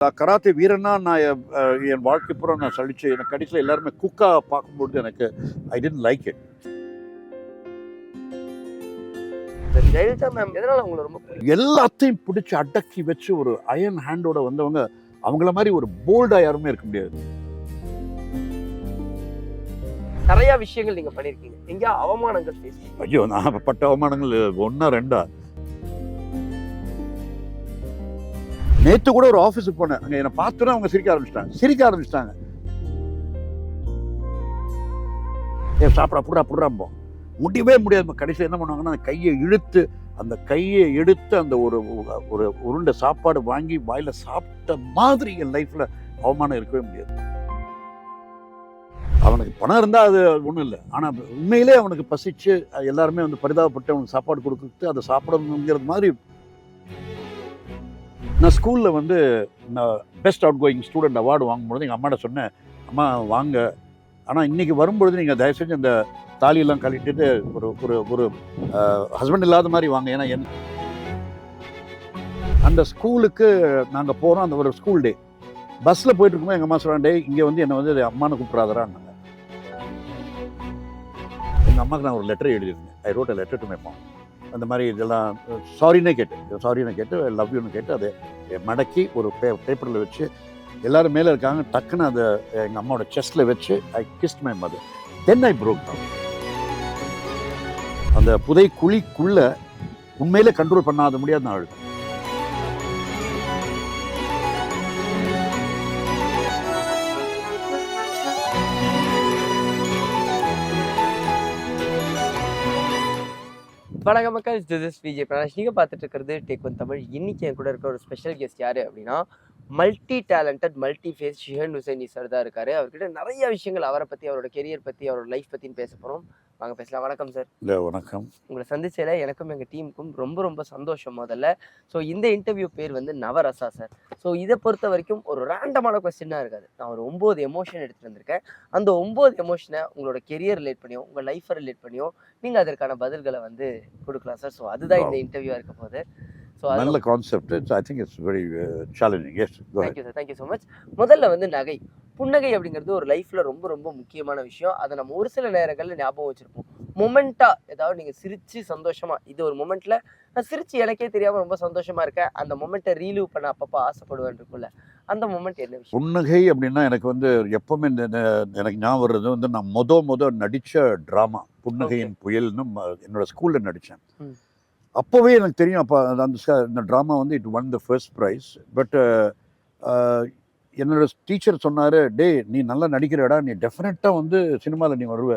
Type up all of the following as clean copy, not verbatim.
Karate வீரன்னா நான் என் வாழ்க்கை பூரா நான் சலிச்சு எனக்கு கடைசியில் எல்லாருமே குக்கா பார்க்கும்போது எனக்கு I tend like it. Jayalalithaa ma'am எதனால உங்களை ரொம்ப எல்லாத்தையும் பிடிச்சி அடக்கி வச்சு ஒரு அயன் ஹேண்டோட வந்தவங்க. அவங்கள மாதிரி ஒரு போல்டா யாருமே இருக்க முடியாது. நிறைய விஷயங்கள் நீங்க பண்ணிருக்கீங்க, எங்கேயா அவமானங்கள் பேசி? ஐயோ, நான் பட்ட அவமானங்கள் 1 2. நேத்து கூட ஒரு ஆஃபீஸுக்கு போனேன். அங்கே என்னை பார்த்தோன்னா அவங்க சிரிக்க ஆரம்பிச்சிட்டாங்க. சாப்பிட புடுறாம்போ முடியவே முடியாது. கடைசியில் என்ன பண்ணுவாங்கன்னா அந்த கையை எடுத்து அந்த ஒரு உருண்டை சாப்பாடு வாங்கி வாயில சாப்பிட்ட மாதிரி என் லைஃப்ல அவமானம் இருக்கவே முடியாது. அவனுக்கு பணம் இருந்தால் அது ஒன்றும் இல்லை, ஆனால் உண்மையிலே அவனுக்கு பசிச்சு எல்லாருமே பரிதாபப்பட்டு அவனுக்கு சாப்பாடு கொடுத்து அதை சாப்பிடணுங்கிறது மாதிரி. நான் ஸ்கூலில் நான் best outgoing student award வாங்கும்பொழுது எங்கள் அம்மாட்ட சொன்னேன், அம்மா வாங்க, ஆனால் இன்றைக்கி வரும்பொழுது நீங்கள் தயவு செஞ்சு அந்த தாலியெல்லாம் கழிட்டுட்டு ஒரு ஹஸ்பண்ட் இல்லாத மாதிரி வாங்க. ஏன்னா அந்த ஸ்கூலுக்கு நாங்கள் போகிறோம். அந்த ஒரு ஸ்கூல் டே பஸ்ஸில் போயிட்டு இருக்கும்போது எங்கள் அம்மா சொல்கிறான், டே இங்கே என்னை அம்மானு கூப்பிட்றாதரான்னாங்க. எங்கள் அம்மாவுக்கு நான் ஒரு லெட்டர் எழுதியிருந்தேன். I wrote a letter to my mom. அந்த மாதிரி இதெல்லாம் சாரின்னு கேட்டு லவ் யூன்னு கேட்டு அதை மடக்கி ஒரு பேப்பரில் வச்சு எல்லோரும் மேலே இருக்காங்க. டக்குன்னு அதை எங்கள் அம்மாவோட செஸ்ட்டில் வச்சு I kissed my mother. Then I broke down. அந்த புதை குழிக்குள்ளே உண்மையிலே கண்ட்ரோல் பண்ணாத முடியாது நான் அழுது. வணக்கம் மக்கள், திஸ் இஸ் விஜய் பிரணாஷ். நீங்கள் பார்த்துட்டு இருக்கிறது டேக் ஒன் தமிழ். இன்னைக்கு என் கூட இருக்கிற ஒரு ஸ்பெஷல் கெஸ்ட் யார் அப்படின்னா, multi talented multi face Shihan Hussaini sir தான் இருக்காரு. அவர்கிட்ட நிறைய விஷயங்கள் அவரை பற்றி, அவரோட கெரியர் பற்றி, அவரோட லைஃப் பற்றின்னு பேச போகிறோம். வாங்க பேசலாம். வணக்கம் சார். இல்லை, வணக்கம். உங்களை சந்திச்சதில் எனக்கும் எங்கள் டீமுக்கும் ரொம்ப ரொம்ப சந்தோஷம் முதல்ல. ஸோ இந்த இன்டர்வியூ பேர் நவரசா சார். ஸோ இதை பொறுத்த வரைக்கும் ஒரு ரேண்டமான கொஸ்டினாக இருக்காது. நான் ஒரு 9 எமோஷன் எடுத்துகிட்டு வந்திருக்கேன். அந்த 9 எமோஷனை உங்களோட கெரியர் ரிலேட் பண்ணியோ, உங்கள் லைஃப்பை ரிலேட் பண்ணியோ நீங்கள் அதற்கான பதில்களை கொடுக்கலாம் சார். ஸோ அதுதான் இந்த இன்டர்வியூவாக இருக்க போகுது. நல்ல concept. I think it's very challenging. Yes, thank you sir, thank you so much. முதல்ல நகை, புன்னகை அப்படிங்கிறது ஒரு லைஃப்பில் ரொம்ப ரொம்ப முக்கியமான விஷயம். அதை நம்ம ஒரு சில நேரங்களில் ஞாபகம் வச்சுருப்போம். மொமெண்ட்டாக ஏதாவது நீங்கள் சிரித்து சந்தோஷமாக, இது ஒரு மொமெண்ட்டில் நான் சிரித்து எனக்கே தெரியாமல் ரொம்ப சந்தோஷமாக இருக்கேன், அந்த மொமெண்ட்டை ரீலீவ் பண்ண அப்பப்போ ஆசைப்படுவேன் இருக்குல்ல, அந்த மொமெண்ட் என்ன விஷயம்? புன்னகை அப்படின்னா எனக்கு எப்போவுமே எனக்கு ஞாபகம் வர்றது நான் மொத நடித்த ட்ராமா புன்னகையின் புயல்னு என்னோட ஸ்கூலில் நடித்தேன். அப்போவே எனக்கு தெரியும். அப்போ அந்த drama it one the first prize. But என்னோட டீச்சர் சொன்னார், டே நீ நல்லா நடிக்கிறடா, நீ டெஃபினட்டாக சினிமாவில் நீ வருவ.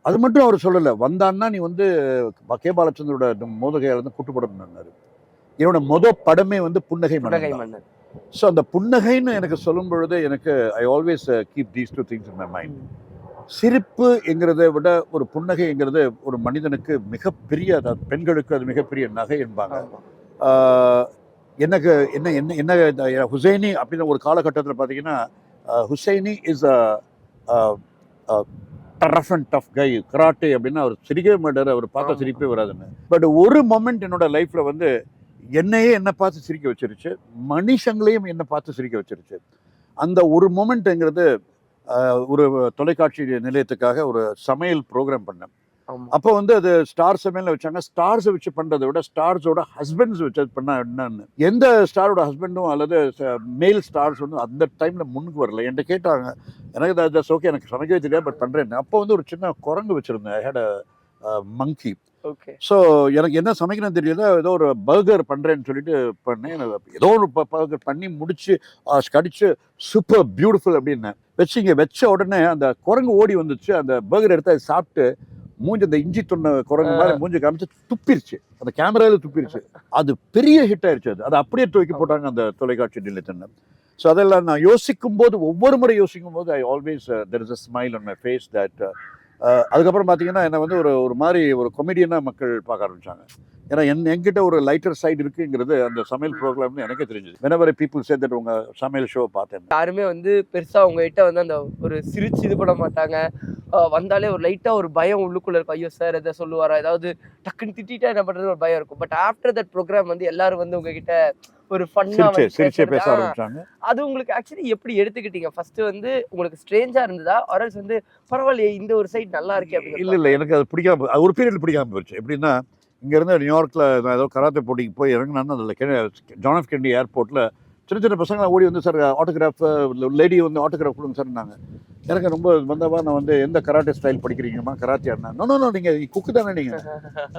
அது மட்டும் அவர் சொல்லலை, வந்தான்னா நீ கே பாலச்சந்தரோட மோதகையால் கூட்டுப்படணும்னாரு. என்னோட படமே புன்னகை மன்னன். ஸோ அந்த புன்னகைன்னு எனக்கு சொல்லும் பொழுது எனக்கு I always keep these 2 things in my mind. சிரிப்பு என்கிறத விட ஒரு புன்னகைங்கிறது ஒரு மனிதனுக்கு மிகப்பெரிய, அதாவது பெண்களுக்கு அது மிகப்பெரிய நகை என்பாங்க. எனக்கு என்ன ஹுசைனி அப்படின்னு ஒரு காலகட்டத்தில் பார்த்தீங்கன்னா, Husaini is rough and tough guy. Karate அப்படின்னா அவர் சிரிக்கவே மாட்டார், அவர் பார்த்தா சிரிப்பே வராதுன்னு. பட் ஒரு மொமெண்ட் என்னோட லைஃப்பில் என்னை பார்த்து சிரிக்க வச்சிருச்சு, மனுஷங்களையும் என்னை பார்த்து சிரிக்க வச்சிருச்சு. அந்த ஒரு மொமெண்ட்டுங்கிறது ஒரு தொலைக்காட்சி நிலையத்துக்காக ஒரு சமையல் ப்ரோக்ராம் பண்ணேன். அப்போ அது ஸ்டார் சமையல் வச்சாங்க. ஸ்டார்ஸை வச்சு பண்ணுறதை விட ஸ்டார்ஸோட ஹஸ்பண்ட்ஸ் வச்சு பண்ணா என்னன்னு, எந்த ஸ்டாரோட ஹஸ்பண்டும் அல்லது மேல் ஸ்டார்ஸ் அந்த டைமில் முன்னுக்கு வரல. என்கிட்ட கேட்டாங்க, எனக்கு ஓகே, எனக்கு சமைக்கவே தெரியாது, பட் பண்ணுறேன். அப்போ ஒரு சின்ன குரங்கு வச்சுருந்தேன், I had a monkey. Okay. So எனக்கு என்ன சமைக்கணும்னு தெரியல, ஏதோ ஒரு பர்கர் பண்ணுறேன்னு சொல்லிட்டு பண்ணேன். ஏதோ ஒரு பர்கர் பண்ணி முடிச்சு கடிச்சு சூப்பர் பியூட்டிஃபுல் அப்படின்னு வச்ச உடனே அந்த குரங்கு ஓடி வந்துச்சு. அந்த பர்கர் எடுத்து அதை சாப்பிட்டு மூஞ்சி அந்த இஞ்சி தொன்ன குரங்கு மாதிரி மூஞ்சி காமிச்சு துப்பிருச்சு, அந்த கேமராவில் துப்பிருச்சு. அது பெரிய ஹிட் ஆயிடுச்சு. அது அப்படியே தூக்கி போட்டாங்க அந்த தொலைக்காட்சி நிலையத்தின். ஸோ அதெல்லாம் நான் ஒவ்வொரு முறை யோசிக்கும் போது I always there is a smile on my face that. அதுக்கப்புறம் பார்த்தீங்கன்னா என்னை ஒரு மாதிரி ஒரு கொமெடியனாக மக்கள் பார்க்க ஆரம்பித்தாங்க. ஏன்னா என்கிட்ட ஒரு லைட்டர் சைடு இருக்குங்கிறது அந்த சமையல் ப்ரோக்ராம்னு எனக்கே தெரிஞ்சது. whenever people said that உங்க சமையல் ஷோ பார்த்தேன். யாருமே வந்து பெருசா உங்ககிட்ட வந்து அந்த ஒரு சிரிச்சு இது பண்ண மாட்டாங்க. வந்தாலே ஒரு லைட்டா ஒரு பயம் உள்ளுக்குள்ள இருக்கும். ஐயோ சார் எதை சொல்லுவாரா, ஏதாவது டக்குன்னு திட்டிட்டா என்ன பண்றது ஒரு பயம் இருக்கும். பட் ஆஃப்டர் தட் ப்ரோக்ராம் வந்து எல்லாரும் வந்து உங்ககிட்ட ஒரு ஃபன்னா சிரிச்சே பேச ஆரம்பிச்சாங்க. அது உங்களுக்கு ஆக்சுவலி எப்படி எடுத்துக்கிட்டீங்க? ஃபர்ஸ்ட் வந்து உங்களுக்கு ஸ்ட்ரேஞ்சா இருந்ததா, ஆர்எல்ஸ் வந்து பரவாயில்லையே இந்த ஒரு சைடு நல்லா இருக்கே அப்படின்னு? இல்ல எனக்கு அது பிடிக்காம, ஒரு பீரியட்ல பிடிக்காம போச்சு. எப்படின்னா இங்க இருந்து நியூயார்க்ல நான் ஏதோ கராத்தே போட்டிக்கு போய் இறங்கினா அதில் ஜான் எஃப் கென்னடி ஏர்போர்ட்ல சின்ன பசங்க ஓடி வந்து சார் ஆட்டோகிராஃப் லேடி வந்து ஆட்டோகிராஃப் கொடுங்க சார்னாங்க. எனக்கு ரொம்ப வந்தவா நான் வந்து எந்த கராட்டே ஸ்டைல் படிக்கிறீங்கம்மா, கராத்தே ஆடினா நோ நீங்கள் குக்கு தானே நீங்கள்.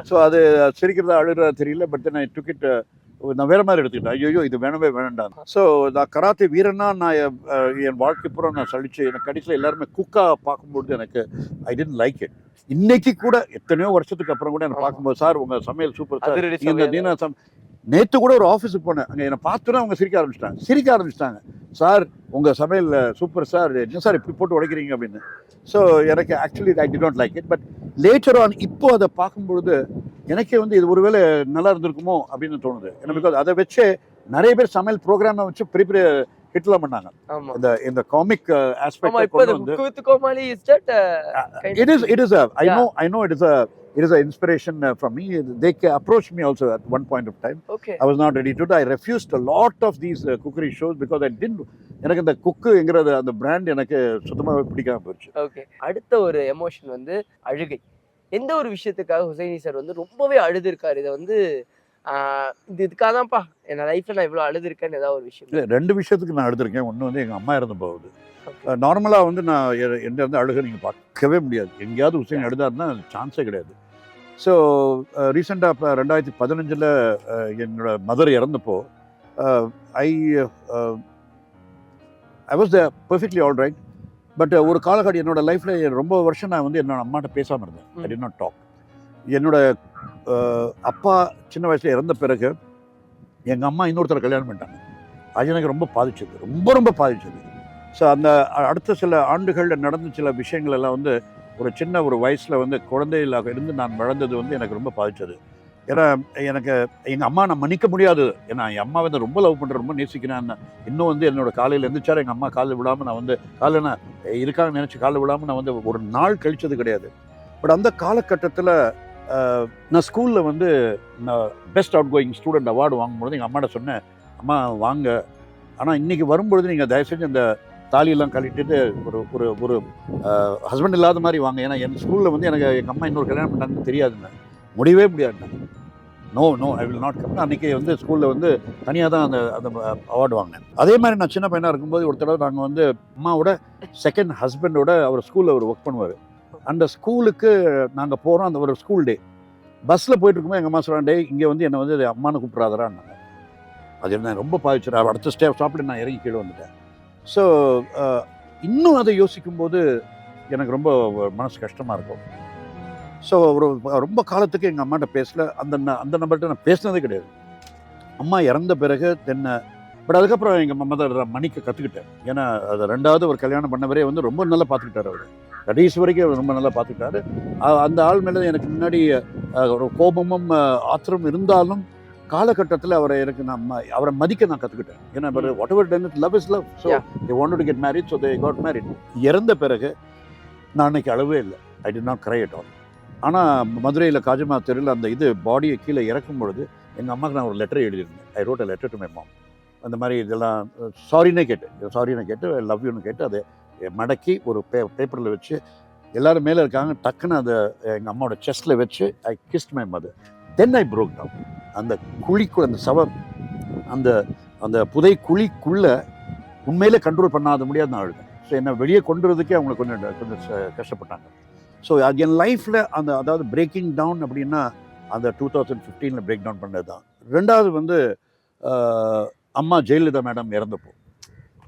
ஸோ அது சிரிக்கிறதா அழுகிறதா தெரியல. பட் நான் டுக் இட், நான் வேற மாதிரி எடுத்துக்கிட்டேன். ஐயோ இது வேணவே வேண்டாம். ஸோ நான் கராத்தே வீரனா நான் என் வாழ்க்கை பூரா நான் சலிச்சு எனக்கு கடைசியில் எல்லாருமே குக்கா பார்க்கும்போது எனக்கு ஐ டென்ட் லைக் இட். இன்னைக்கு கூட எத்தனையோ வருஷத்துக்கு அப்புறம் கூட எனக்கு பார்க்கும்போது சார் உங்க சமையல் சூப்பர் சார். நேற்று கூட ஒரு ஆஃபீஸுக்கு போனேன். அங்கே என்னை பார்த்தோன்னா அவங்க சிரிக்க ஆரம்பிச்சிட்டாங்க. சார் உங்கள் சமையல் சூப்பர் சார், என்ன சார் இப்படி போட்டு உடைக்கிறீங்க அப்படின்னு. ஸோ எனக்கு actually I did not like it. But later on இப்போ அதை பார்க்கும்பொழுது எனக்கே வந்து இது ஒருவேளை நல்லா இருந்திருக்குமோ அப்படின்னு தோணுது. ஏன்னா பிகாஸ் அதை வச்சு நிறைய பேர் சமையல் ப்ரோக்ராமை வச்சு பெரிய ஹிட்லாம் பண்ணாங்க. இந்த காமிக் ஆஸ்பெக்ட் வந்து I know it is a inspiration from me. They approached me also at one point of time. Okay. I was not ready to do. I refused a lot of these cookery shows because I didn't. எனக்கு அந்த குக்குங்கிறது அந்த brand எனக்கு சுத்தமாக பிடிக்காம போச்சு. Okay, அடுத்த ஒரு emotion வந்து அழுகை. எந்த ஒரு விஷயத்துக்காக ஹுசைனி சார் வந்து ரொம்பவே அழுது இருக்காரு? இதை வந்து இதுக்காக தான்ப்பா என் லைஃப்ல நான் இவ்வளோ அழுது இருக்கேன்னு ஏதாவது ஒரு விஷயம்? இல்லை, 2 விஷயத்துக்கு நான் அழுதுருக்கேன். ஒன்று வந்து எங்கள் அம்மா இறந்து போகுது. நார்மலாக வந்து நான் எந்த இருந்து அழுக நீங்கள் பார்க்கவே முடியாது. எங்கேயாவது ஹுசைன் அழுதாருன்னா சான்ஸே கிடையாது. ஸோ ரீசெண்டாக இப்போ 2015 என்னோட மதர் இறந்தப்போ I was perfectly all right. But ஒரு காலகட்டம் என்னோட லைஃப்பில் ரொம்ப வருஷம் நான் வந்து என்னோட அம்மாட்ட பேசாமல் இருந்தேன். I did not talk. என்னோட அப்பா சின்ன வயசில் இறந்த பிறகு எங்கள் அம்மா இன்னொருத்தரை கல்யாணம் பண்ணிட்டாங்க. அது எனக்கு ரொம்ப பாதிச்சது, ரொம்ப பாதிச்சது. ஸோ அந்த அடுத்த சில ஆண்டுகளில் நடந்த சில விஷயங்கள் எல்லாம் வந்து ஒரு சின்ன ஒரு வயசில் வந்து குழந்தைகளாக இருந்து நான் வளர்ந்தது வந்து எனக்கு ரொம்ப பாதிச்சது. ஏன்னா எனக்கு எங்கள் அம்மா நான் மன்னிக்க முடியாது. ஏன்னா என் அம்மா வந்து ரொம்ப லவ் பண்ணுறேன், ரொம்ப நேசிக்கிறேன். இன்னும் வந்து என்னோட காலையில் எழுந்திரிச்சாரு எங்கள் அம்மா காலையில் விடாமல் நான் வந்து காலையில் நான் இருக்காங்கன்னு நினச்சி காலையில் விடாமல் நான் வந்து ஒரு நாள் கழிச்சது கிடையாது. பட் அந்த காலகட்டத்தில் நான் ஸ்கூலில் வந்து நான் best outgoing student award வாங்கும்போது எங்கள் அம்மாட்ட சொன்னேன், அம்மா வாங்க, ஆனால் இன்றைக்கி வரும்பொழுது நீங்கள் தயவு செஞ்சு அந்த தாலியெல்லாம் கழிட்டுட்டு ஒரு ஒரு ஹஸ்பண்ட் இல்லாத மாதிரி வாங்க. ஏன்னா என் ஸ்கூலில் வந்து எனக்கு எங்கள் அம்மா இன்னொரு கல்யாணம் பண்ணாங்கன்னு தெரியாதுங்க, முடியவே முடியாது. No I will not come. அன்றைக்கி வந்து ஸ்கூலில் வந்து தனியாக தான் அந்த அவார்டு வாங்கினேன். அதே மாதிரி நான் சின்ன பையனாக இருக்கும்போது ஒரு தடவை நாங்கள் வந்து அம்மாவோட செகண்ட் ஹஸ்பண்டோட அவர் ஸ்கூலில் அவர் ஒர்க் பண்ணுவார். அந்த ஸ்கூலுக்கு நாங்கள் போகிறோம். அந்த ஒரு ஸ்கூல் டே பஸ்ஸில் போயிட்டு இருக்கும்போது எங்கள் அம்மா சொல்கிறாங்க, டே இங்கே வந்து என்னை வந்து அம்மானு கூப்பிட்றாதாரான்னாங்க. அது என்ன ரொம்ப பாதிச்சிடும். அடுத்த ஸ்டாப்பில் நான் இறங்கி கீழே வந்துட்டேன். ஸோ இன்னும் அதை யோசிக்கும்போது எனக்கு ரொம்ப மனசு கஷ்டமாக இருக்கும். ஸோ ரொம்ப காலத்துக்கு எங்கள் அம்மாட்ட பேசல. அந்த நம்பர்கிட்ட நான் பேசினதே கிடையாது. அம்மா இறந்த பிறகு தென்ன. பட் அதுக்கப்புறம் எங்கள் மதர் மன்னிக்க கற்றுக்கிட்டேன். ஏன்னா அது 2வது ஒரு கல்யாணம் பண்ணவரே வந்து ரொம்ப நல்லா பார்த்துக்கிட்டாரு. அவர் கடைசி வரைக்கும் ரொம்ப நல்லா பார்த்துக்கிட்டாரு. அந்த ஆள் மேலே எனக்கு முன்னாடி ஒரு கோபமும் ஆத்திரம் இருந்தாலும் காலகட்டத்தில் அவரை மதிக்க நான் கற்றுக்கிட்டேன். ஏன்னா what ever done love is love. So they wanted to get married, so they got married. இறந்த பிறகு நான் அன்னைக்கு அழவே இல்லை. ஐ did not cry at all. ஆனால் மதுரையில் காஜமா தெருவில் அந்த பாடியை கீழே இறக்கும் பொழுது எங்கள் அம்மாவுக்கு நான் ஒரு லெட்டர் எழுதியிருந்தேன். I wrote a letter to my mom. அந்த மாதிரி இதெல்லாம் சாரின்னு கேட்டு லவ் யூன்னு கேட்டு அதை மடக்கி ஒரு பேப்பரில் வச்சு எல்லோரும் மேலே இருக்காங்க. டக்குன்னு அதை எங்கள் அம்மாவோட செஸ்ட்டில் வச்சு I kissed my mother. Then I broke down. அந்த குழிக்குள்ள அந்த அந்த புதை குழிக்குள்ளே உண்மையிலே கண்ட்ரோல் பண்ணாத முடியாது நான் அழுதேன். ஸோ என்னை வெளியே கொண்டு வரதுக்கே அவங்க கொஞ்சம் கஷ்டப்பட்டாங்க. ஸோ அது என் லைஃப்பில் அதாவது பிரேக்கிங் டவுன் அப்படின்னா அந்த 2015 பிரேக் டவுன் பண்ணது தான். 2வது வந்து அம்மா ஜெயலலிதா மேடம் இறந்தப்போ.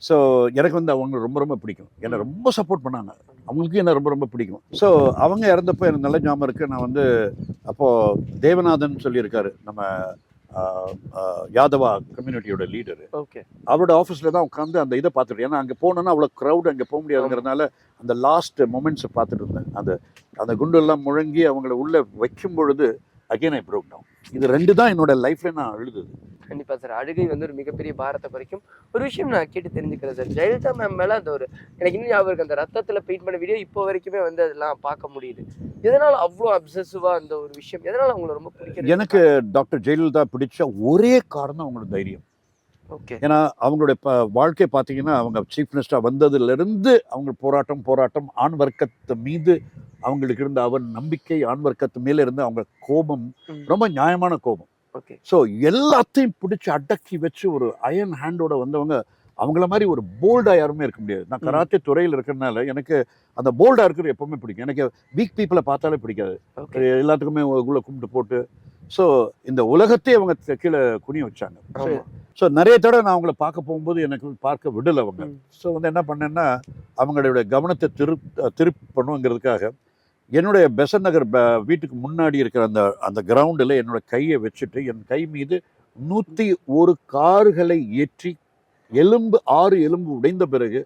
ஸோ எனக்கு வந்து அவங்க ரொம்ப பிடிக்கும். என்னை ரொம்ப சப்போர்ட் பண்ணாங்க. அவங்களுக்கு என்ன ரொம்ப பிடிக்கும். ஸோ அவங்க இறந்தப்போ எனக்கு நல்ல ஞாபகம் இருக்குது. நான் வந்து அப்போது தேவநாதன் சொல்லியிருக்காரு, நம்ம யாதவா கம்யூனிட்டியோட லீடரு. ஓகே, அவரோட ஆஃபீஸில் தான் உட்காந்து அந்த இதை பார்த்துட்டு, ஏன்னா அங்கே போனோன்னா அவ்வளோ க்ரௌட் அங்கே போக முடியாதுங்கிறதுனால அந்த லாஸ்ட் மொமெண்ட்ஸை பார்த்துட்டு இருந்தேன். அந்த குண்டெல்லாம் முழங்கி அவங்கள உள்ளே வைக்கும் பொழுது அகைன் ஐ ப்ரோக் டவுன். இது 2 தான் என்னோட லைஃப்ல நான் எழுதுது. கண்டிப்பா சார். அழுகை வந்து ஒரு மிகப்பெரிய பாரத்தை குறைக்கும். ஒரு விஷயம் நான் கேட்டு தெரிஞ்சுக்கிறேன் சார். ஜெயலலிதா மேம் மேல அந்த ஒரு எனக்கு இன்னும் ஞாபகம் இருக்கு. அந்த ரத்தத்துல பெயிண்ட் பண்ண வீடியோ இப்போ வரைக்குமே வந்து அதெல்லாம் பார்க்க முடியுது. எதனால அவ்வளோ அப்சசிவா அந்த ஒரு விஷயம்? எதனால அவங்கள ரொம்ப பிடிக்கிறது? எனக்கு டாக்டர் ஜெயலலிதா பிடிச்ச ஒரே காரணம் அவங்களோட தைரியம். ஓகே. ஏன்னா அவங்களுடைய வாழ்க்கை பார்த்தீங்கன்னா, அவங்க சீஃப் மினிஸ்டரா வந்ததுலேருந்து அவங்க போராட்டம் ஆண் வர்க்கத்து மீது அவங்களுக்கு இருந்த நம்பிக்கை, ஆண் வர்க்கத்து மேல இருந்த அவங்க கோபம் ரொம்ப நியாயமான கோபம். ஓகே. ஸோ எல்லாத்தையும் பிடிச்சி அடக்கி வச்சு ஒரு அயன் ஹேண்டோட வந்தவங்க. அவங்கள மாதிரி ஒரு போல்டா யாருமே இருக்க முடியாது. நான் கராத்தே துறையில் இருக்கிறதுனால எனக்கு அந்த போல்டா இருக்கிறது எப்பவுமே பிடிக்கும். எனக்கு வீக் பீப்புளை பார்த்தாலே பிடிக்காது. எல்லாத்துக்குமே உள்ள கும்பிட்டு போட்டு ஸோ இந்த உலகத்தையே அவங்க கீழே குனிய வச்சாங்க. ஸோ நிறைய தடவை நான் அவங்கள பார்க்க போகும்போது எனக்கு பார்க்க விடலை அவங்க. ஸோ வந்து என்ன பண்ணேன்னா, அவங்களுடைய கவனத்தை திருப்பணுங்கிறதுக்காக என்னுடைய பெசன்ட் நகர் வீட்டுக்கு முன்னாடி இருக்கிற அந்த கிரவுண்டில் என்னோட கையை வச்சுட்டு என் கை மீது 101 கார்களை ஏற்றி 6 எலும்பு உடைந்த பிறகு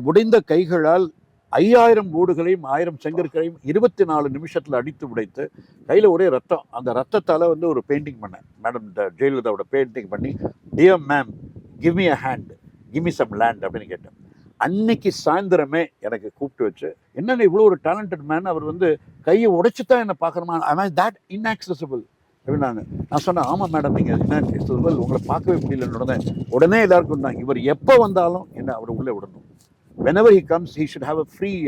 உடைந்த கைகளால் 5000 ஓடுகளையும் 1000 செங்கற்களையும் 24 நிமிஷத்தில் அடித்து உடைத்து கையில் ஒரே ரத்தம். அந்த ரத்தத்தால் வந்து ஒரு பெயிண்டிங் பண்ணேன். மேடம் ஜெயலலிதாவோட பெயிண்டிங் பண்ணி, dear ma'am give me a hand, give me some land அப்படின்னு கேட்டேன். அன்னைக்கு சாயந்தரமே எனக்கு கூப்பிட்டு வச்சு, என்னென்ன இவ்வளோ ஒரு டேலண்டட் மேன், அவர் வந்து கையை உடைச்சு தான் என்னை பார்க்கணுமா, ஐ தட் இன்ஆக்சசிபிள் அப்படின்னாங்க. நான் சொன்னேன், ஆமாம் மேடம் நீங்கள் இன்ஆக்சசிபிள், உங்களை பார்க்கவே முடியலன்னு. உடனே எல்லாருக்கும் தான், இவர் எப்போ வந்தாலும் என்ன அவர் உள்ளே விடணும். Whenever he comes, he should have a free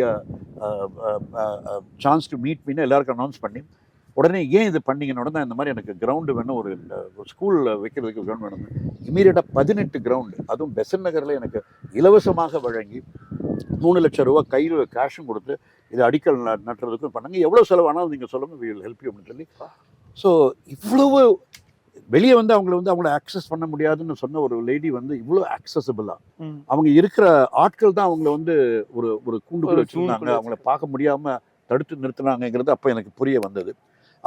chance to meet me. எல்லாருக்கும் அனௌன்ஸ் பண்ணி உடனே ஏன் இது பண்ணீங்கன்னு உடனே இந்த மாதிரி எனக்கு கிரவுண்டு வேணும், ஒரு ஸ்கூலில் வைக்கிறதுக்கு கிரவுண்ட் வேணும். இமீடியட்டாக 18 கிரவுண்டு, அதுவும் பெசன்ட் நகரில் எனக்கு இலவசமாக வழங்கி 3 லட்சம் ரூபா கையில் கேஷும் கொடுத்து இது அடிக்கல் நட்டுறதுக்கும் பண்ணாங்க. எவ்வளோ செலவானாலும் நீங்கள் சொல்லுங்கள், we will help you அப்படின்னு சொல்லி. ஸோ இவ்வளவு வெளியே வந்து அவங்கள ஆக்சஸ் பண்ண முடியாதுன்னு சொன்ன ஒரு லேடி வந்து இவ்வளோ ஆக்சசபிளாக அவங்க இருக்கிற ஆட்கள் தான் அவங்கள வந்து ஒரு கூண்டுக்குள்ள வச்சுருந்தாங்க. அவங்கள பார்க்க முடியாமல் தடுத்து நிறுத்தினாங்கிறது அப்போ எனக்கு புரிய வந்தது.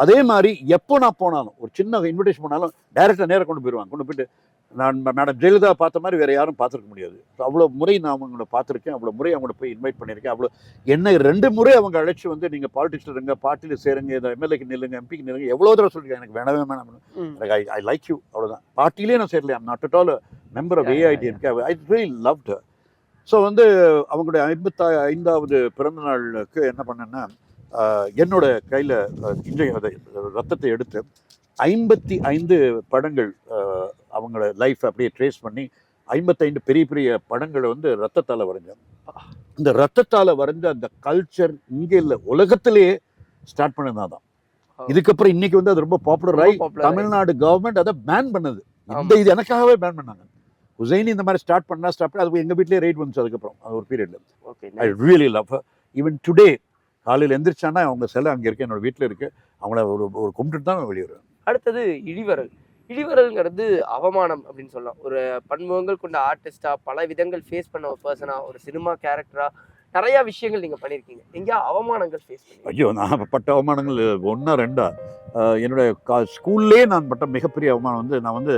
அதே மாதிரி எப்போ நான் போனாலும் ஒரு சின்ன இன்விடேஷன் பண்ணாலும் டைரெக்டாக நேராக கொண்டு போயிட்டு நான் மேடம் ஜெயலலிதா பார்த்த மாதிரி வேறு யாரும் பார்த்துருக்க முடியாது. அவ்வளோ முறை நான் அவங்கள பார்த்துருக்கேன், அவ்வளோ முறை அவங்கள போய் இன்வைட் பண்ணியிருக்கேன். அவ்வளோ என்ன 2 முறை அவங்க அழைச்சி வந்து நீங்கள் பாலிடிக்ஸில் இருங்க, பார்ட்டியில் சேருங்க, இதை எம்எல்ஏக்கு நில்லுங்க, எம்பிக்கு நில்லுங்க, எவ்வளோ தடவை சொல்லியிருக்கேன். எனக்கு வேணவே வேணாம், ஐ லைக் யூ, அவ்வளோதான். பார்ட்டிலே நான் சேரல, I'm not at all member of AIADMK, I really loved. So வந்து அவங்களுடைய 55வது பிறந்த நாளுக்கு என்ன பண்ணேன்னா, என்னோட கையில் இன்றைய ரத்தத்தை எடுத்து 55 படங்கள் அவங்களோட லைஃப் அப்படியே ட்ரேஸ் பண்ணி 55 பெரிய பெரிய படங்களை வந்து ரத்தத்தால் வரைஞ்சேன். இந்த ரத்தத்தால் வரைஞ்ச அந்த கல்ச்சர் இங்கே இல்லை, உலகத்திலேயே ஸ்டார்ட் பண்ணதான் தான். இதுக்கப்புறம் இன்னைக்கு வந்து அது ரொம்ப பாப்புலர் ஆகி தமிழ்நாடு கவர்மெண்ட் அதை பேன் பண்ணது. இது எனக்காகவே பேன் பண்ணாங்க. ஹுசைனி இந்த மாதிரி ஸ்டார்ட் பண்ணி அது எங்கள் வீட்டிலே ரைட் வந்துச்சு. அதுக்கப்புறம் அது ஒரு பீரியட்ல I really love her. Even today காலையில் எந்திரிச்சானா அவங்க சிலை அங்கே இருக்கு, என்னோட வீட்டில் இருக்கு. அவங்கள ஒரு கும்பிட்டு தான் வெளியேறுவேன். அடுத்தது இழிவரல். இழிவரல்ங்கிறது அவமானம் அப்படின்னு சொல்லலாம். ஒரு பன்முகங்கள் கொண்ட ஆர்டிஸ்டா, பல விதங்கள் ஃபேஸ் பண்ண ஒரு பர்சனா, ஒரு சினிமா கேரக்டரா நிறைய விஷயங்கள் நீங்க பண்ணியிருக்கீங்க. எங்கேயா அவமானங்கள் ஃபேஸ் பண்ணி? ஐயோ, நான் பட்ட அவமானங்கள் 1 2. என்னுடைய ஸ்கூல்லே நான் பட்ட மிகப்பெரிய அவமானம் வந்து, நான் வந்து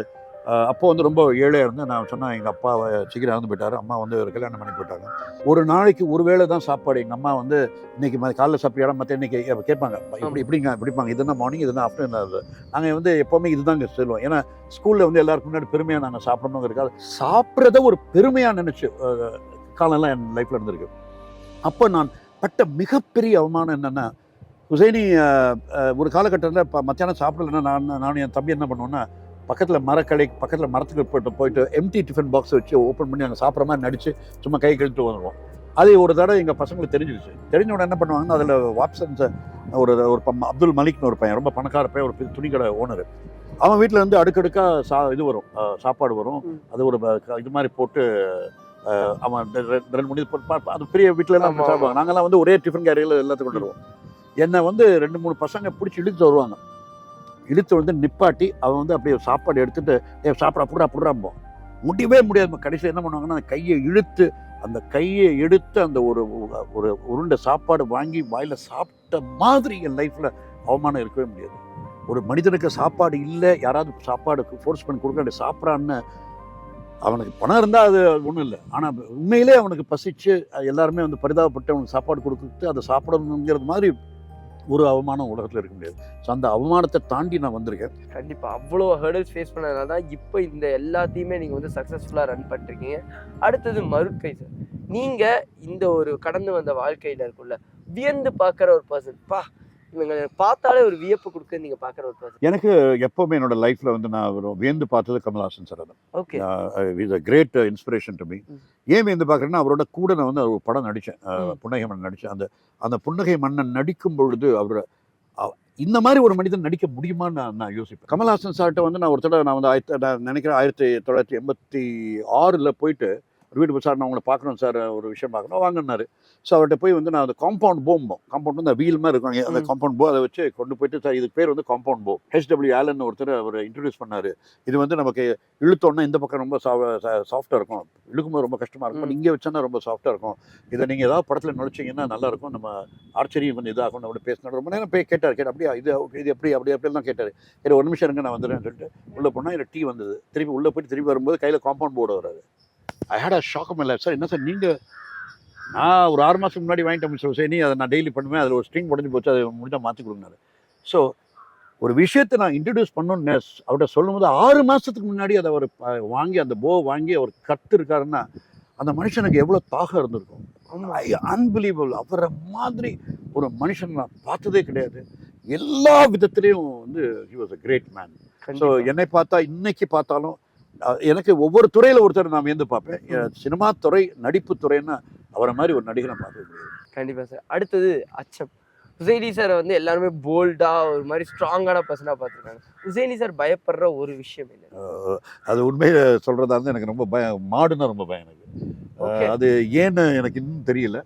அப்போ வந்து ரொம்ப ஏழையாக இருந்தேன். நான் சொன்னேன், எங்கள் அப்பா சீக்கிரம் இறந்து போயிட்டார், அம்மா வந்து ஒரு கல்யாணம் பண்ணி போயிட்டாங்க. ஒரு நாளைக்கு ஒரு வேளை தான் சாப்பாடு. எங்கள் அம்மா வந்து இன்னைக்கு காலைல சாப்பிட்றா, மற்ற இன்னைக்கு கேட்பாங்க, இப்படிப்பாங்க, இதுதான் மார்னிங், இதுதான் ஆஃப்டர்நூன். நாங்கள் வந்து எப்போவுமே இதுதாங்க சொல்லுவோம். ஏன்னா ஸ்கூலில் வந்து எல்லாருக்கும் முன்னாடி பெருமையாக நாங்கள் சாப்பிடணுங்கிறதுக்காக சாப்பிட்றத ஒரு பெருமையாக நினச்சி காலம்லாம் என் லைஃப்பில் இருந்திருக்கு. அப்போ நான் பட்ட மிகப்பெரிய அவமானம் என்னென்னா, ஹுசைனி ஒரு காலகட்டத்தில் இப்போ மத்தியானம் சாப்பிடலைன்னா நான் என் தம்பி என்ன பண்ணுவோன்னா, பக்கத்தில் மரத்துக்கு போயிட்டு எம்டி டிஃபன் பாக்ஸ் வச்சு ஓப்பன் பண்ணி அங்கே சாப்பிட்ற மாதிரி நடித்து சும்மா கை கழித்து வந்துடுவோம். அது ஒரு தடவை எங்கள் பசங்களுக்கு தெரிஞ்சிடுச்சு. தெரிஞ்ச உடனே என்ன பண்ணுவாங்கன்னா, அதில் வாட்ஸன்ஸ் ஒரு அப்துல் மலிக்னு ஒரு பையன், ரொம்ப பணக்கார பையன், ஒரு துணிக்கடை ஓனர். அவன் வீட்டில் வந்து அடுக்கடுக்காக இது வரும், சாப்பாடு வரும். அது ஒரு இது மாதிரி போட்டு அவன் 2-3 அது பெரிய வீட்டிலலாம் சாப்பிடுவாங்க. நாங்கள்லாம் வந்து ஒரே டிஃபன் கேரியரில் எல்லாத்தையும் கொண்டு வருவோம். என்னை வந்து 2-3 பசங்க பிடிச்சி இழுத்து வருவாங்க. இழுத்து வந்து நிப்பாட்டி அவன் வந்து அப்படியே சாப்பாடு எடுத்துட்டு சாப்பிட அப்படிறாம்போம். முடியவே முடியாது. கடைசியில் என்ன பண்ணுவாங்கன்னா, அந்த கையை எடுத்து அந்த ஒரு உருண்டை சாப்பாடு வாங்கி வாயில் சாப்பிட்ட மாதிரி என் லைஃப்பில் அவமானம் இருக்கவே முடியாது. ஒரு மனிதனுக்கு சாப்பாடு இல்லை, யாராவது சாப்பாடு ஃபோர்ஸ் பண்ணி கொடுக்க சாப்பிட்றான்னு, அவனுக்கு பணம் இருந்தால் அது ஒன்றும் இல்லை. ஆனால் உண்மையிலே அவனுக்கு பசிச்சு எல்லாருமே வந்து பரிதாபப்பட்டு அவனுக்கு சாப்பாடு கொடுத்துட்டு அதை சாப்பிடணுங்கிறது மாதிரி ஒரு அவமானம் உலகத்தில் இருக்க முடியாது. ஸோ அந்த அவமானத்தை தாண்டி நான் வந்திருக்கேன். கண்டிப்பா அவ்வளோ ஹர்டல்ஸ் ஃபேஸ் பண்ணதுனால தான் இப்போ இந்த எல்லாத்தையுமே நீங்க வந்து சக்ஸஸ்ஃபுல்லாக ரன் பண்ணிருக்கீங்க. அடுத்தது மறுக்கை சார். நீங்க இந்த ஒரு கடந்து வந்த வாழ்க்கையில இருக்குள்ள வியந்து பார்க்குற ஒரு பர்சன், இவங்க பார்த்தாலே ஒரு வியப்பு கொடுக்க நீங்க பார்க்குற ஒரு பர்சன். எனக்கு எப்போவுமே என்னோட லைஃப்பில் வந்து நான் ஒரு வியந்து பார்த்தது கமல்ஹாசன் சார். அது okay. Is a great inspiration to me. ஏன் வியந்து பார்க்குறேன்னா, அவரோட கூட நான் வந்து ஒரு படம் நடித்தேன், புன்னகை மன்னன் நடித்தேன். அந்த புன்னகை மன்னன் நடிக்கும் பொழுது அவர் இந்த மாதிரி ஒரு மனிதன் நடிக்க முடியுமான்னு நான் யோசிப்பேன். கமல்ஹாசன் சார்கிட்ட வந்து நான் ஒரு தடவை நான் நினைக்கிறேன் 1986 போயிட்டு ஒரு வீட்டு சார், நான் உங்களை பார்க்கணும் சார், ஒரு விஷயம் பார்க்கணும் வாங்கினாரு. ஸோ அவர்கிட்ட போய் வந்து நான் அந்த காம்பவுண்ட் காம்பவுண்ட் வந்து வீல் மாதிரி இருக்கும், அந்த காம்பவுண்ட் அதை வச்சு கொண்டு போயிட்டு, சார் இதுக்கு பேர் வந்து காம்பவுண்ட் HW ஆலன் ஒருத்தர் அவர் இன்ட்ரடியூஸ் பண்ணார். இது வந்து நமக்கு இழுத்தோன்னா இந்த பக்கம் ரொம்ப சாஃப்டாக இருக்கும், இழுக்கும்போது ரொம்ப கஷ்டமாக இருக்கும், பட் இங்கே வச்சோன்னா ரொம்ப சாஃப்டாக இருக்கும், இதை நீங்கள் ஏதாவது படத்தில் நடிச்சிங்கன்னா நல்லாயிருக்கும், நம்ம ஆர்ச்சரியம் கொஞ்சம் இதாகும் அப்படி பேசினார். ரொம்ப நேரம் போய் கேட்டார் அப்படியா இது எப்படி தான் கேட்டார். சரி ஒரு நிமிஷம் இருங்க நான் வந்துடுறேன் சொல்லிட்டு உள்ளே போனால் இதில் டீ வந்தது. திருப்பி உள்ளே போயிட்டு திருப்பி வரும்போது கையில் காம்பவுண்ட் போர்டு வராது. I had a shock of my life. Sir என்ன சார் நீங்கள், நான் ஒரு 6 மாதத்துக்கு முன்னாடி வாங்கிட்டேன் சார், சரி அதை நான் டெய்லி பண்ணுவேன், அதில் ஒரு ஸ்ட்ரிங் உடஞ்சி போச்சு, அதை முடிஞ்சால் மாற்றி கொடுங்கனாரு. ஸோ ஒரு விஷயத்தை நான் இன்ட்ரடியூஸ் பண்ணணும்னு அவர்கிட்ட சொல்லும்போது 6 மாதத்துக்கு முன்னாடி அதை அவர் வாங்கி அந்த வாங்கி அவர் கற்றுருக்காருன்னா அந்த மனுஷனுக்கு எவ்வளோ தாகம் இருந்திருக்கும். அன்பிலீவபிள். அவரை மாதிரி ஒரு மனுஷன் நான் பார்த்ததே கிடையாது. எல்லா விதத்துலேயும் வந்து he was a great man. So என்னை பார்த்தா இன்னைக்கு பார்த்தாலும் எனக்கு ஒவ்வொரு துறையில் ஒருத்தர் நான் வியந்து பார்ப்பேன். சினிமா துறை, நடிப்பு துறைன்னா அவரை மாதிரி ஒரு நடிகரை பார்க்க முடியாது. கண்டிப்பாக சார். அடுத்தது அச்சம். ஹுசைனி சாரை வந்து எல்லாருமே போல்டாக ஒரு மாதிரி ஸ்ட்ராங்கான பர்சனாக பார்த்துருக்காங்க. ஹுசைனி சார் பயப்படுற ஒரு விஷயம் என்ன? அது உண்மையை சொல்கிறதா இருந்தால் எனக்கு ரொம்ப பயம். மாடுன்னா ரொம்ப பயம் எனக்கு. அது ஏன்னு எனக்கு இன்னும் தெரியல.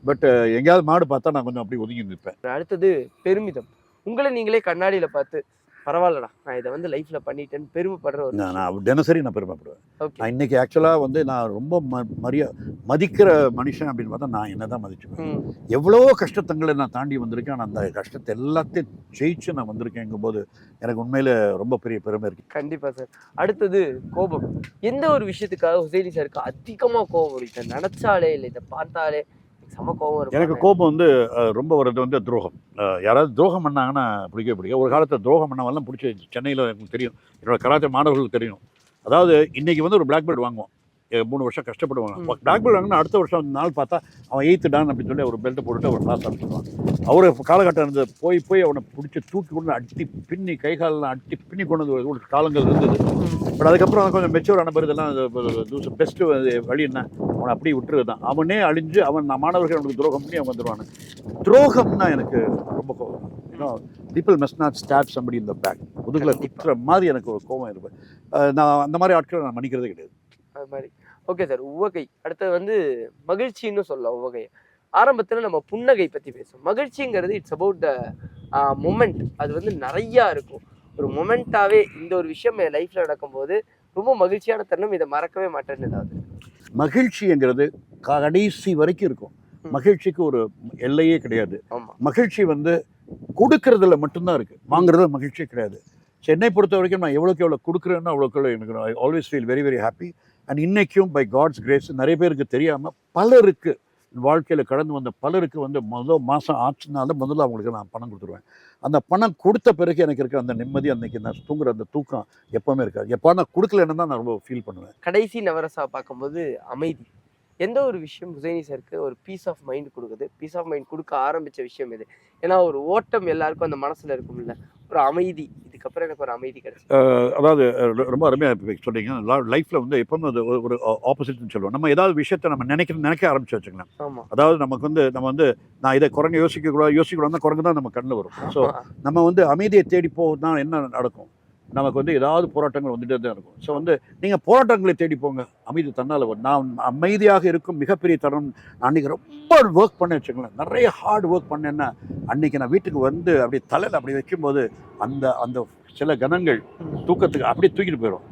பட் எங்கேயாவது மாடு பார்த்தா நான் கொஞ்சம் அப்படி ஒதுங்கி நிற்பேன். அடுத்தது பெருமிதம். உங்களை நீங்களே கண்ணாடியில் பார்த்து பரவாயில்லடா நான் இதை வந்து லைஃப்ல பண்ணிட்டேன்னு பெருமைப்படுற ஒரு நான் தினசரி நான் பெருமைப்படுவேன். நான் இன்னைக்கு ஆக்சுவலாக வந்து நான் ரொம்ப மதிக்கிற மனுஷன் அப்படின்னு பார்த்தா நான் என்ன தான் மதிச்சுப்பேன். எவ்வளோ கஷ்டத்தங்களை நான் தாண்டி வந்திருக்கேன். ஆனால் அந்த கஷ்டத்தை எல்லாத்தையும் ஜெயிச்சு நான் வந்திருக்கேங்கும் போது எனக்கு உண்மையில ரொம்ப பெரிய பெருமை இருக்கு. கண்டிப்பா சார். அடுத்தது கோபம். எந்த ஒரு விஷயத்துக்காக ஹுசைனி சாருக்கு அதிகமாக கோபம் வரும்? இதை நினைச்சாலே இல்லை இதை பார்த்தாலே சம கோபம் வரும். எனக்கு கோபம் வந்து ரொம்ப வர்றது வந்து துரோகம். யாராவது துரோகம் பண்ணாங்கன்னா பிடிக்க ஒரு காலத்தில் துரோகம் பண்ணவெல்லாம் பிடிச்சி சென்னையில் எனக்கு தெரியும், என்னோட கராத்தே மாணவர்களுக்கு தெரியும். அதாவது இன்னைக்கு வந்து ஒரு பிளாக் பெல்ட் வாங்குவோம், 3 வருஷம் கஷ்டப்படுவாங்க. பிளாக் பெல்ட் வாங்கினா அடுத்த வருஷம் நாள் பார்த்தா அவன் 8th டான் அப்படின்னு சொல்லி ஒரு பெல்ட்டை போட்டுட்டு அவர் கிளாஸ் ஆரம்பிச்சிடுவான். அவர் காலகட்டம் இருந்து போய் அவனை பிடிச்சி தூக்கி கொண்டு அட்டி பின்னி கை காலெல்லாம் அட்டி பின்னி கொண்டு ஒரு காலங்கள் இருந்தது. பட் அதுக்கப்புறம் கொஞ்சம் மெச்சூர் ஆன பிறகு இதெல்லாம் பெஸ்ட்டு வழி என்ன, அவனை அப்படியே விட்டுறது தான். அவனே அழிஞ்சு அவன் மாணவர்கள் அவனுக்கு துரோகம் பண்ணி அவன் வந்துடுவானு. துரோகம்னா எனக்கு ரொம்ப கோபம். People must not stop somebody இந்த பேக், முதுகில் குத்துற மாதிரி எனக்கு ஒரு கோபம் இருப்பேன். நான் அந்த மாதிரி ஆட்களை நான் மன்னிக்கிறதே கிடையாது. அது மாதிரி. Okay sir. உவகை. அடுத்தது வந்து மகிழ்ச்சின்னு சொல்லலாம். உவகை ஆரம்பத்தில் நம்ம புன்னகை பற்றி பேசுவோம். மகிழ்ச்சிங்கிறது இட்ஸ் அபவுட் த மொமெண்ட். அது வந்து நிறையா இருக்கும். ஒரு மொமெண்ட்டாகவே இந்த ஒரு விஷயம் என் லைஃப்பில் நடக்கும்போது ரொம்ப மகிழ்ச்சியான தருணம், இதை மறக்கவே மாட்டேன்னு. ஏதாவது மகிழ்ச்சிங்கிறது கடைசி வரைக்கும் இருக்கும். மகிழ்ச்சிக்கு ஒரு எல்லையே கிடையாது. மகிழ்ச்சி வந்து கொடுக்கறதுல மட்டும்தான் இருக்கு, வாங்குறதுல மகிழ்ச்சி கிடையாது. சென்னை பொறுத்த வரைக்கும் நான் எவ்வளோக்கு எவ்வளோ கொடுக்குறேன்னா அவ்வளோக்கு எனக்கு I always feel very very happy. And இன்னைக்கும் பை காட்ஸ் கிரேஸ் நிறைய பேருக்கு தெரியாமல் பலருக்கு வாழ்க்கையில் கடந்து வந்த பலருக்கு வந்து மாதம் ஆச்சுனால முதல்ல அவங்களுக்கு நான் பணம் கொடுத்துருவேன். அந்த பணம் கொடுத்த பிறகு எனக்கு இருக்க அந்த நிம்மதி, அன்னைக்கு நான் தூங்குற அந்த தூக்கம் எப்போவுமே இருக்காது. எப்போ நான் கொடுக்கலன்னு தான் நான் ரொம்ப ஃபீல் பண்ணுவேன். கடைசி நவரசா பார்க்கும்போது அமைதி. எந்த ஒரு விஷயம் ஹுசைனி சாருக்கு ஒரு பீஸ் ஆஃப் மைண்ட் கொடுக்குது? பீஸ் ஆஃப் மைண்ட் கொடுக்க ஆரம்பித்த விஷயம் இது. ஏன்னா ஒரு ஓட்டம் எல்லாருக்கும் அந்த மனசில் இருக்கும்ல, ஒரு அமைதி. இதுக்கப்புறம் எனக்கு ஒரு அமைதி கிடைச்சு. அதாவது ரொம்ப அருமையாக சொன்னீங்க. லைஃப்பில் வந்து எப்பவுமே அது ஒரு ஆப்போசிட்னு சொல்லுவோம். நம்ம ஏதாவது விஷயத்தை நம்ம நினைக்க ஆரம்பிச்சு வச்சுக்கலாம். ஆமாம். அதாவது நமக்கு வந்து நம்ம வந்து நான் இதை குரங்கு யோசிக்கக்கூடாது குரங்கு தான் நம்ம கண்ணில் வரும். ஸோ நம்ம வந்து அமைதியை தேடி போனால் என்ன நடக்கும்? நமக்கு வந்து ஏதாவது போராட்டங்கள் வந்துட்டே தான் இருக்கும். ஸோ வந்து நீங்கள் போராட்டங்களை தேடி போங்க, அமைதி தன்னால் வரும். நான் அமைதியாக இருக்கும் மிகப்பெரிய தருணம். நான் அன்றைக்கி ரொம்ப ஒர்க் பண்ண வச்சுக்கலாம், நிறைய ஹார்ட் ஒர்க் பண்ணேன்னா அன்றைக்கி நான் வீட்டுக்கு வந்து அப்படி தலையில் அப்படி வைக்கும்போது அந்த அந்த சில கணங்கள் தூக்கத்துக்கு அப்படியே தூக்கிட்டு போயிடும்.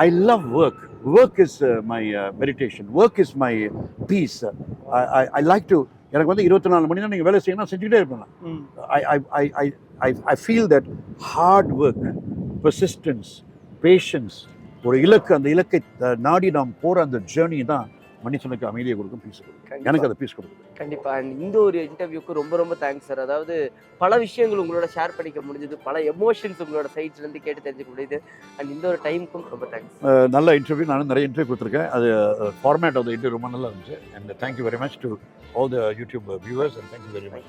I love work. Work is my meditation. Work is my peace. I like to, எனக்கு வந்து 24 மணி தான் நீங்கள் வேலை செய்யணும், செஞ்சுக்கிட்டே இருப்பேன். I feel that hard work, persistence, patience, ஒரு இலக்கு, அந்த இலக்கை நாடி நாம் போகிற அந்த ஜேர்னி தான் மனுஷனுக்கு அமைதியை கொடுக்கும், பீஸ் கொடுக்கும். கண்டிப்பா. எனக்கு அது பீஸ் கொடுக்குது. கண்டிப்பா. அண்ட் இந்த ஒரு இன்டர்வியூக்கு ரொம்ப ரொம்ப தேங்க்ஸ் சார். அதாவது பல விஷயங்கள் உங்களோட ஷேர் பண்ணிக்க முடிஞ்சது, பல எமோஷன்ஸ் உங்களோட சைட்ஸ்ல இருந்து கேட்டு தெரிஞ்சுக்க முடியுது. அண்ட் இந்த ஒரு டைமுக்கும் ரொம்ப தேங்க்ஸ். நல்ல இன்டர்வியூ, நானும் நிறைய இன்டர்வியூ கொடுத்துருக்கேன். அது ஃபார்மேட் ஆஃப் த இன்டர்வியூ ரொம்ப நல்லா இருந்துச்சு. And thank you very much to all the YouTube viewers and thank you very much.